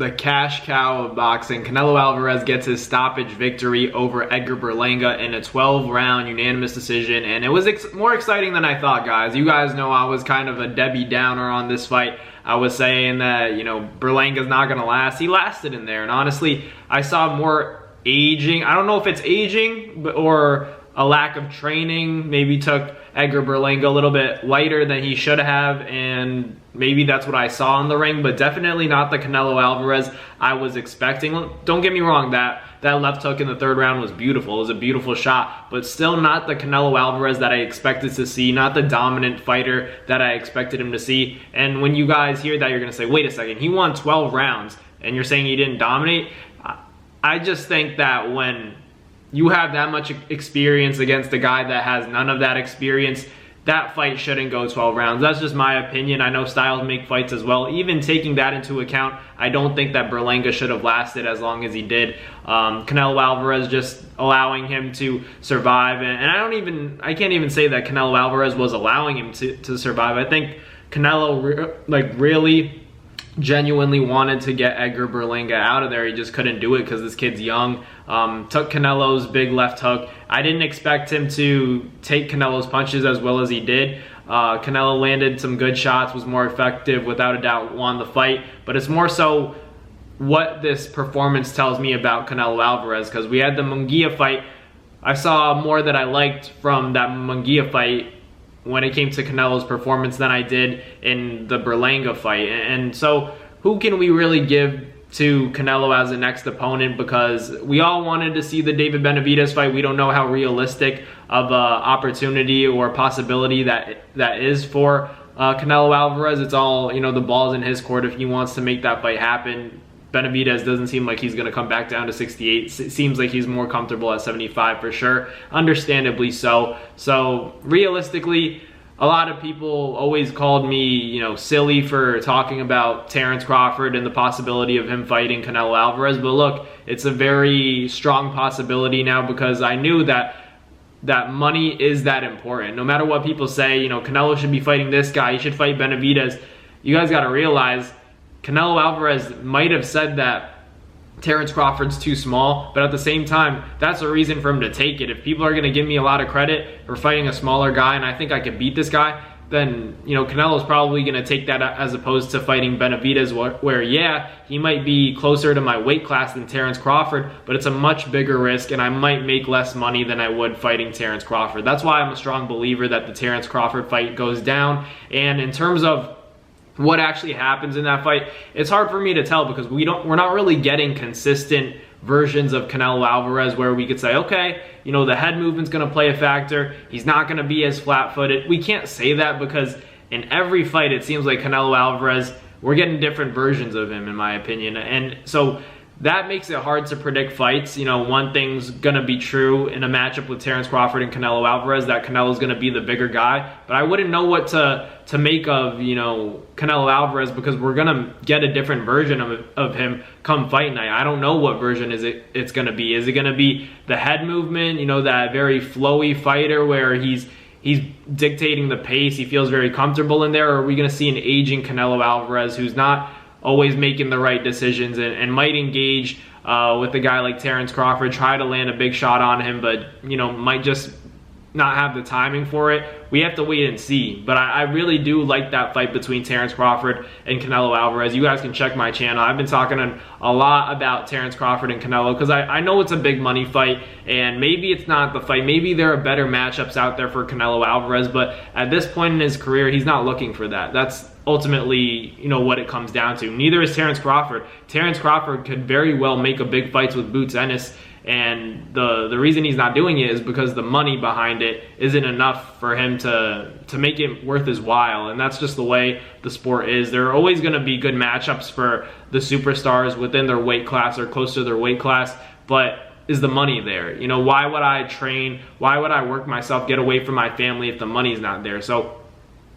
The cash cow of boxing. Canelo Alvarez gets his stoppage victory over Edgar Berlanga in a 12-round unanimous decision, and it was more exciting than I thought, guys. You guys know I was kind of a Debbie Downer on this fight. I was saying that, Berlanga's not going to last. He lasted in there, and honestly, I saw more aging. I don't know if it's aging or a lack of training. Maybe took Edgar Berlanga a little bit lighter than he should have, and maybe that's what I saw in the ring, but definitely not the Canelo Alvarez I was expecting. Don't get me wrong, that left hook in the third round was beautiful. It was a beautiful shot, but still not the Canelo Alvarez that I expected to see, not the dominant fighter that I expected him to see. And when you guys hear that, you're going to say, wait a second, he won 12 rounds, and you're saying he didn't dominate? I just think that when you have that much experience against a guy that has none of that experience, that fight shouldn't go 12 rounds. That's just my opinion. I know styles make fights as well. Even taking that into account, I don't think that Berlanga should have lasted as long as he did. Canelo Alvarez just allowing him to survive, and I can't even say that Canelo Alvarez was allowing him to survive. I think Canelo really genuinely wanted to get Edgar Berlanga out of there. He just couldn't do it because this kid's young. Took Canelo's big left hook. I didn't expect him to take Canelo's punches as well as he did. Canelo landed some good shots, was more effective, without a doubt won the fight, but it's more so what this performance tells me about Canelo Alvarez, because we had the Munguia fight. I saw more that I liked from that Munguia fight when it came to Canelo's performance than I did in the Berlanga fight. And so who can we really give to Canelo as the next opponent? Because we all wanted to see the David Benavidez fight. We don't know how realistic of a opportunity or possibility that is for Canelo Alvarez. It's all, the ball's in his court if he wants to make that fight happen. Benavidez doesn't seem like he's going to come back down to 68. It seems like he's more comfortable at 75 for sure. Understandably so. So realistically, a lot of people always called me, silly for talking about Terence Crawford and the possibility of him fighting Canelo Alvarez. But look, it's a very strong possibility now, because I knew that money is that important. No matter what people say, Canelo should be fighting this guy, he should fight Benavidez. You guys got to realize Canelo Alvarez might have said that Terence Crawford's too small, but at the same time, that's a reason for him to take it. If people are going to give me a lot of credit for fighting a smaller guy and I think I could beat this guy, then, Canelo's probably going to take that as opposed to fighting Benavidez, where yeah, he might be closer to my weight class than Terence Crawford, but it's a much bigger risk, and I might make less money than I would fighting Terence Crawford. That's why I'm a strong believer that the Terence Crawford fight goes down. And in terms of what actually happens in that fight, it's hard for me to tell, because we're not really getting consistent versions of Canelo Alvarez where we could say, okay, the head movement's going to play a factor. He's not going to be as flat-footed. We can't say that, because in every fight it seems like Canelo Alvarez, we're getting different versions of him, in my opinion. And so that makes it hard to predict fights. One thing's going to be true in a matchup with Terence Crawford and Canelo Alvarez, that Canelo's going to be the bigger guy. But I wouldn't know what to make of, Canelo Alvarez, because we're going to get a different version of him come fight night. I don't know what version it's going to be. Is it going to be the head movement, that very flowy fighter where he's dictating the pace, he feels very comfortable in there? Or are we going to see an aging Canelo Alvarez who's not always making the right decisions and might engage with a guy like Terence Crawford, try to land a big shot on him, but might just not have the timing for it? We have to wait and see. But I really do like that fight between Terence Crawford and Canelo Alvarez. You guys can check my channel. I've been talking a lot about Terence Crawford and Canelo, because I know it's a big money fight, and maybe it's not the fight. Maybe there are better matchups out there for Canelo Alvarez, but at this point in his career, he's not looking for that. That's ultimately, what it comes down to. Neither is Terence Crawford. Terence Crawford could very well make a big fights with Boots Ennis, and the reason he's not doing it is because the money behind it isn't enough for him to make it worth his while. And that's just the way the sport is. There are always going to be good matchups for the superstars within their weight class or close to their weight class, but is the money there? Why would I train? Why would I work myself, get away from my family if the money's not there? So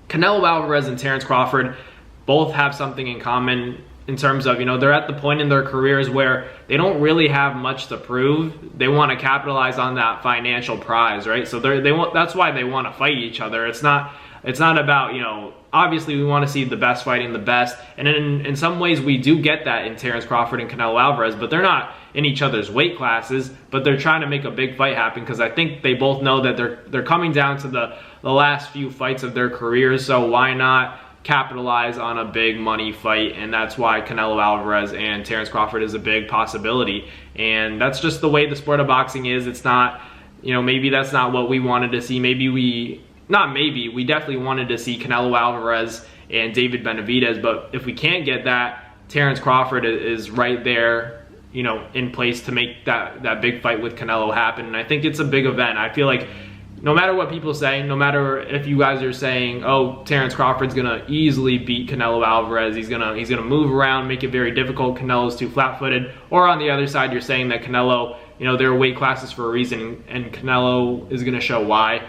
Canelo Alvarez and Terence Crawford both have something in common in terms of, they're at the point in their careers where they don't really have much to prove. They want to capitalize on that financial prize, right? So that's why they want to fight each other. It's not It's not about, you know, obviously we want to see the best fighting the best, and in some ways we do get that in Terence Crawford and Canelo Alvarez, but they're not in each other's weight classes, but they're trying to make a big fight happen because I think they both know that they're coming down to the last few fights of their careers, so why not capitalize on a big money fight? And that's why Canelo Alvarez and Terence Crawford is a big possibility, and that's just the way the sport of boxing is. It's not, you know, maybe that's not what we wanted to see. We definitely wanted to see Canelo Alvarez and David Benavidez, but if we can't get that, Terence Crawford is right there, you know, in place to make that big fight with Canelo happen. And I think it's a big event. I feel like no matter what people say, no matter if you guys are saying, oh, Terence Crawford's gonna easily beat Canelo Alvarez, he's gonna move around, make it very difficult, Canelo's too flat-footed, or on the other side you're saying that Canelo, you know, there are weight classes for a reason and Canelo is gonna show why.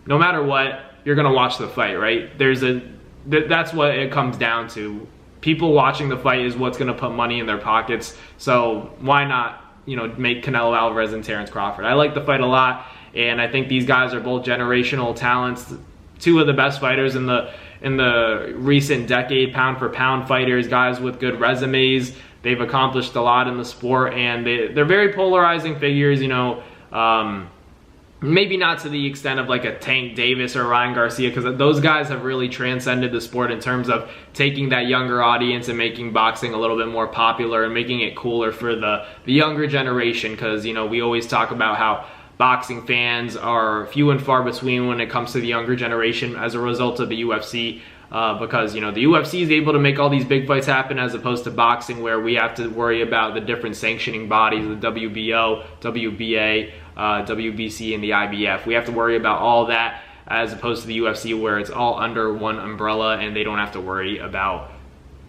No matter what, you're gonna watch the fight, right? That's what it comes down to. People watching the fight is what's gonna put money in their pockets. So why not, you know, make Canelo Alvarez and Terence Crawford? I like the fight a lot, and I think these guys are both generational talents. Two of the best fighters in the recent decade, pound for pound fighters, guys with good resumes. They've accomplished a lot in the sport, and they're very polarizing figures, you know. Maybe not to the extent of like a Tank Davis or Ryan Garcia, because those guys have really transcended the sport in terms of taking that younger audience and making boxing a little bit more popular and making it cooler for the younger generation, because, you know, we always talk about how boxing fans are few and far between when it comes to the younger generation as a result of the UFC. Because, you know, the UFC is able to make all these big fights happen as opposed to boxing, where we have to worry about the different sanctioning bodies, the WBO, WBA, WBC, and the IBF. We have to worry about all that as opposed to the UFC, where it's all under one umbrella and they don't have to worry about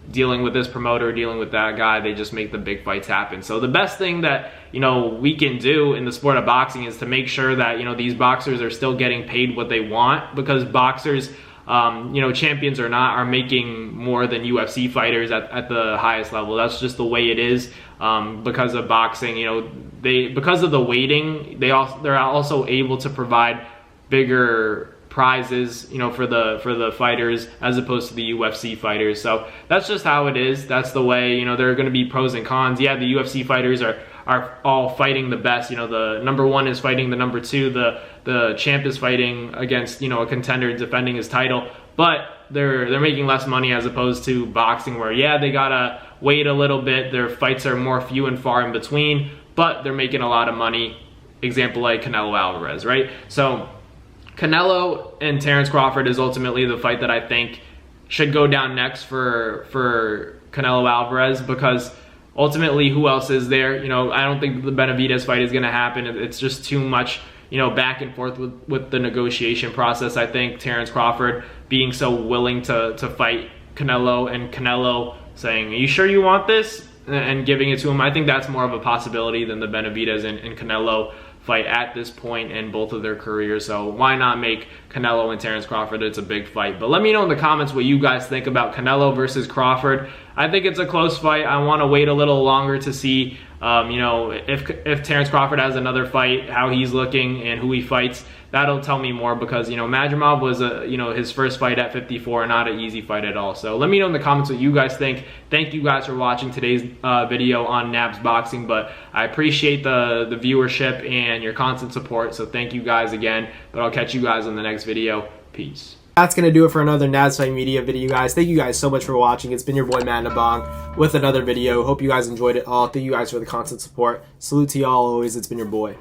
dealing with this promoter, dealing with that guy. They just make the big fights happen. So the best thing that, you know, we can do in the sport of boxing is to make sure that, you know, these boxers are still getting paid what they want, because boxers, you know, champions or not, are making more than UFC fighters at the highest level. That's just the way it is, because of boxing. You know, because of the weighting, they're also able to provide bigger prizes, you know, for the fighters as opposed to the UFC fighters. So that's just how it is. That's the way, you know, there are going to be pros and cons. Yeah, the UFC fighters are all fighting the best. You know, the number one is fighting the number two, the champ is fighting against, you know, a contender defending his title, but they're making less money as opposed to boxing, where, yeah, they gotta wait a little bit, their fights are more few and far in between, but they're making a lot of money. Example like Canelo Alvarez, right? So Canelo and Terence Crawford is ultimately the fight that I think should go down next for Canelo Alvarez, because ultimately, who else is there? You know, I don't think the Benavidez fight is going to happen. It's just too much, you know, back and forth with the negotiation process. I think Terence Crawford being so willing to fight Canelo, and Canelo saying, "Are you sure you want this?" and giving it to him, I think that's more of a possibility than the Benavidez and Canelo fight at this point in both of their careers. So why not make Canelo and Terence Crawford? It's a big fight. But let me know in the comments what you guys think about Canelo versus Crawford. I think it's a close fight. I want to wait a little longer to see, you know, if Terence Crawford has another fight, how he's looking and who he fights. That'll tell me more, because, you know, Madrimov was you know, his first fight at 54, not an easy fight at all. So let me know in the comments what you guys think. Thank you guys for watching today's video on Nabs Boxing, but I appreciate the viewership and your constant support, so thank you guys again. But I'll catch you guys in the next video. Peace. That's going to do it for another Nabs Fight Media video, guys. Thank you guys so much for watching. It's been your boy, Matt Nabong, with another video. Hope you guys enjoyed it all. Thank you guys for the constant support. Salute to y'all always. It's been your boy.